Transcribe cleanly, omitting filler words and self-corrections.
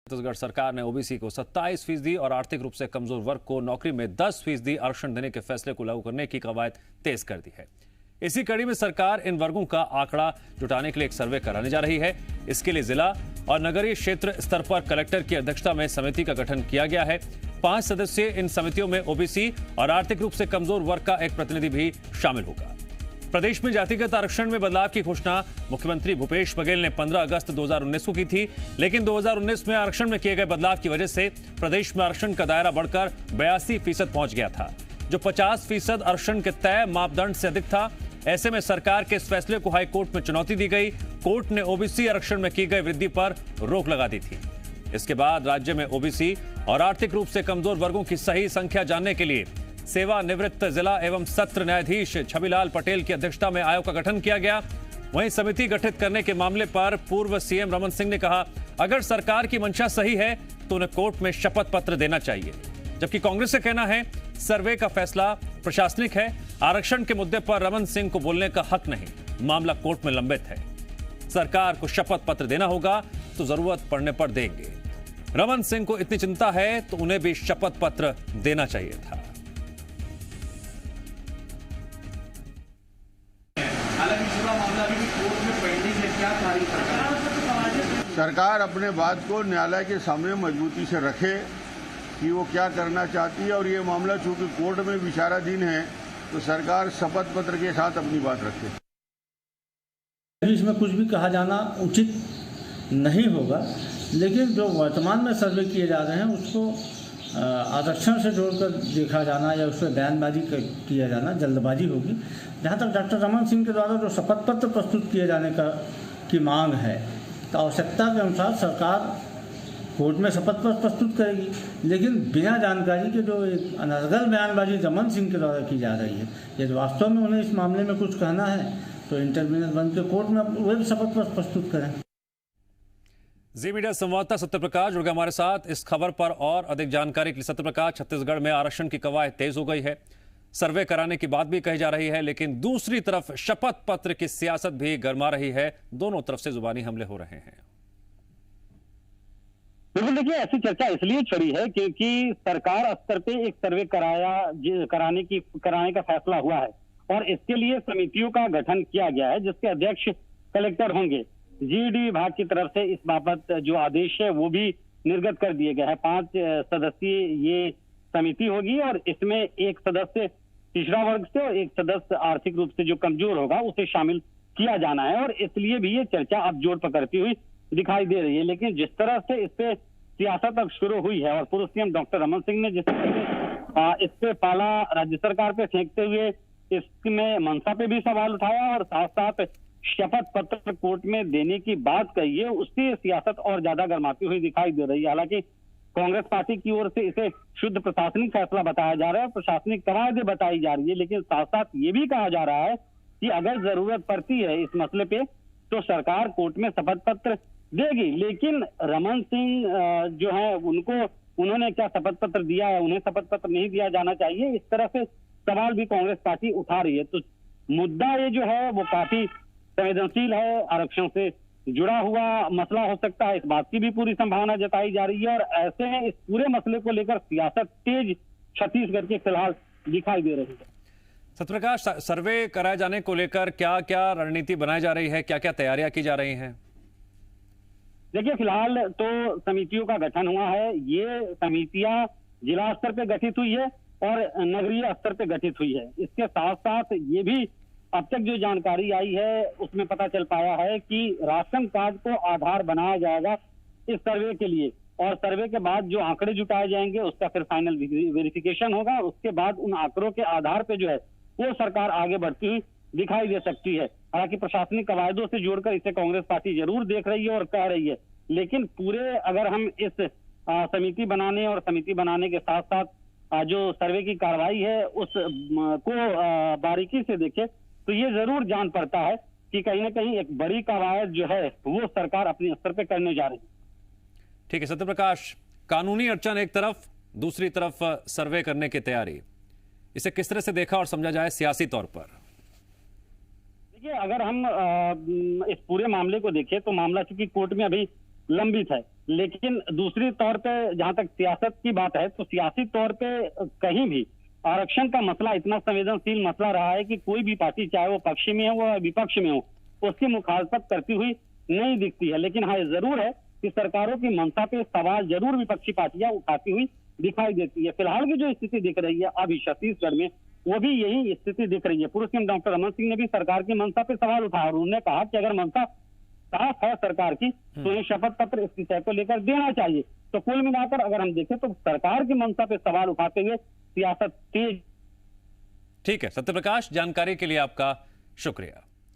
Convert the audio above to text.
छत्तीसगढ़ सरकार ने ओबीसी को 27% और आर्थिक रूप से कमजोर वर्ग को नौकरी में 10% आरक्षण देने के फैसले को लागू करने की कवायद तेज कर दी है। इसी कड़ी में सरकार इन वर्गों का आंकड़ा जुटाने के लिए एक सर्वे कराने जा रही है। इसके लिए जिला और नगरीय क्षेत्र स्तर पर कलेक्टर की अध्यक्षता में समिति का गठन किया गया है। 5 सदस्यीय इन समितियों में ओबीसी और आर्थिक रूप से कमजोर वर्ग का एक प्रतिनिधि भी शामिल होगा। प्रदेश में जातिगत आरक्षण में बदलाव की घोषणा मुख्यमंत्री भूपेश बघेल ने 15 अगस्त 2019 को की थी, लेकिन 2019 में आरक्षण में किए गए बदलाव की वजह से प्रदेश में आरक्षण का दायरा बढ़कर 82% पहुंच गया था, जो 50% आरक्षण के तय मापदंड से अधिक था। ऐसे में सरकार के इस फैसले को हाईकोर्ट में चुनौती दी गई। कोर्ट ने ओबीसी आरक्षण में की गई वृद्धि पर रोक लगा दी थी। इसके बाद राज्य में ओबीसी और आर्थिक रूप से कमजोर वर्गों की सही संख्या जानने के लिए सेवानिवृत्त जिला एवं सत्र न्यायाधीश छबिलाल पटेल की अध्यक्षता में आयोग का गठन किया गया। वहीं समिति गठित करने के मामले पर पूर्व सीएम रमन सिंह ने कहा, अगर सरकार की मंशा सही है तो उन्हें कोर्ट में शपथ पत्र देना चाहिए। जबकि कांग्रेस का कहना है सर्वे का फैसला प्रशासनिक है, आरक्षण के मुद्दे पर रमन सिंह को बोलने का हक नहीं, मामला कोर्ट में लंबित है। सरकार को शपथ पत्र देना होगा तो जरूरत पड़ने पर देंगे। रमन सिंह को इतनी चिंता है तो उन्हें भी शपथ पत्र देना चाहिए था। सरकार अपने बात को न्यायालय के सामने मजबूती से रखे कि वो क्या करना चाहती है, और ये मामला चूंकि कोर्ट में विचाराधीन है तो सरकार शपथ पत्र के साथ अपनी बात रखे। इसमें कुछ भी कहा जाना उचित नहीं होगा, लेकिन जो वर्तमान में सर्वे किए जा रहे हैं उसको आरक्षण से जोड़कर देखा जाना या उसमें बयानबाजी किया जाना जल्दबाजी होगी। जहाँ तक डॉक्टर रमन सिंह के द्वारा जो शपथ पत्र प्रस्तुत किए जाने की मांग है, तो आवश्यकता के अनुसार सरकार कोर्ट में शपथ पत्र प्रस्तुत करेगी, लेकिन बिना जानकारी के जो एक अनर्गल बयानबाजी रमन सिंह के द्वारा की जा रही है, यदि वास्तव में उन्हें इस मामले में कुछ कहना है तो इंटरमीडिएट बन के कोर्ट में वही शपथ पत्र प्रस्तुत करें। जी मीडिया संवाददाता सत्यप्रकाश जुड़ गए हमारे साथ इस खबर पर और अधिक जानकारी के लिए। सत्यप्रकाश, छत्तीसगढ़ में आरक्षण की कवायद तेज हो गई है, सर्वे कराने की बात भी कही जा रही है, लेकिन दूसरी तरफ शपथ पत्र की सियासत भी गरमा रही है। दोनों तरफ से जुबानी हमले हो रहे हैं। बिल्कुल, देखिए ऐसी चर्चा इसलिए छिड़ी है क्योंकि सरकार स्तर पे एक सर्वे कराने का फैसला हुआ है और इसके लिए समितियों का गठन किया गया है, जिसके अध्यक्ष कलेक्टर होंगे। जीडी विभाग की तरफ से इस बाबत जो आदेश है वो भी निर्गत कर दिए गए हैं। 5 सदस्यीय ये समिति होगी और इसमें एक सदस्य पिछड़ा वर्ग से और एक सदस्य आर्थिक रूप से जो कमजोर होगा उसे शामिल किया जाना है, और इसलिए भी ये चर्चा अब जोर पकड़ती हुई दिखाई दे रही है। लेकिन जिस तरह से इस पे सियासत अब शुरू हुई है और पूर्व सीएम डॉक्टर रमन सिंह ने जिस तरह से इस पे पाला राज्य सरकार पे फेंकते हुए इसमें मनसा पे भी सवाल उठाया और साथ साथ शपथ पत्र कोर्ट में देने की बात कही है, उसकी सियासत और ज्यादा गर्माती हुई दिखाई दे रही है। हालांकि कांग्रेस पार्टी की ओर से इसे शुद्ध प्रशासनिक फैसला बताया जा रहा है, प्रशासनिक कवायदें बताई जा रही है, लेकिन साथ साथ ये भी कहा जा रहा है कि अगर जरूरत पड़ती है इस मसले पे तो सरकार कोर्ट में शपथ पत्र देगी। लेकिन रमन सिंह जो है उन्होंने क्या शपथ पत्र दिया है, उन्हें शपथ पत्र नहीं दिया जाना चाहिए, इस तरह से सवाल भी कांग्रेस पार्टी उठा रही है। तो मुद्दा ये जो है वो काफी संवेदनशील है, आरक्षण से जुड़ा हुआ मसला हो सकता है, इस बात की भी पूरी संभावना जताई जा रही है। और ऐसे में इस पूरे मसले को लेकर सियासत तेज छत्तीसगढ़ के फिलहाल दिखाई दे रही है। सत्यप्रकाश, सर्वे कराए जाने को लेकर क्या क्या रणनीति बनाई जा रही है, क्या क्या तैयारियां की जा रही हैं? देखिए, फिलहाल तो समितियों का गठन हुआ है। ये समितियां जिला स्तर पे गठित हुई है और नगरीय स्तर पे गठित हुई है। इसके साथ साथ ये भी अब तक जो जानकारी आई है उसमें पता चल पाया है कि राशन कार्ड को आधार बनाया जाएगा इस सर्वे के लिए, और सर्वे के बाद जो आंकड़े जुटाए जाएंगे उसका फिर फाइनल वेरिफिकेशन होगा। उसके बाद उन आंकड़ों के आधार पे जो है वो सरकार आगे बढ़ती हुई दिखाई दे सकती है। हालांकि प्रशासनिक कवायदों से जोड़कर इसे कांग्रेस पार्टी जरूर देख रही है और कह रही है, लेकिन पूरे अगर हम इस समिति बनाने और समिति बनाने के साथ साथ जो सर्वे की कार्रवाई है उस को बारीकी से देखें तो ये जरूर जान पड़ता है कि कहीं ना कहीं एक बड़ी कवायद जो है वो सरकार अपने स्तर पे करने जा रही है। ठीक है सत्यप्रकाश, कानूनी अड़चन एक तरफ, दूसरी तरफ सर्वे करने की तैयारी, इसे किस तरह से देखा और समझा जाए सियासी तौर पर? देखिए, अगर हम इस पूरे मामले को देखें तो मामला चूंकि कोर्ट में अभी लंबित है, लेकिन दूसरी तौर पे जहां तक सियासत की बात है तो सियासी तौर पे कहीं भी आरक्षण का मसला इतना संवेदनशील मसला रहा है कि कोई भी पार्टी, चाहे वो पक्ष में हो वो विपक्ष में हो, उसकी मुखालफत करती हुई नहीं दिखती है। लेकिन हाँ, जरूर है कि सरकारों की मंशा पे सवाल जरूर विपक्षी पार्टियां उठाती हुई दिखाई देती है। फिलहाल की जो स्थिति दिख रही है अभी छत्तीसगढ़ में, वो भी यही स्थिति दिख रही है। पूर्व सीएम डॉक्टर रमन सिंह ने भी सरकार की मंशा पे सवाल उठाया और उन्होंने कहा कि अगर मंशा साफ है सरकार की तो उन्हें शपथ पत्र इस विषय को लेकर देना चाहिए। तो कुल मिलाकर अगर हम देखें तो सरकार की मंशा पे सवाल उठाते हुए सियासत तेज। ठीक है सत्यप्रकाश, जानकारी के लिए आपका शुक्रिया।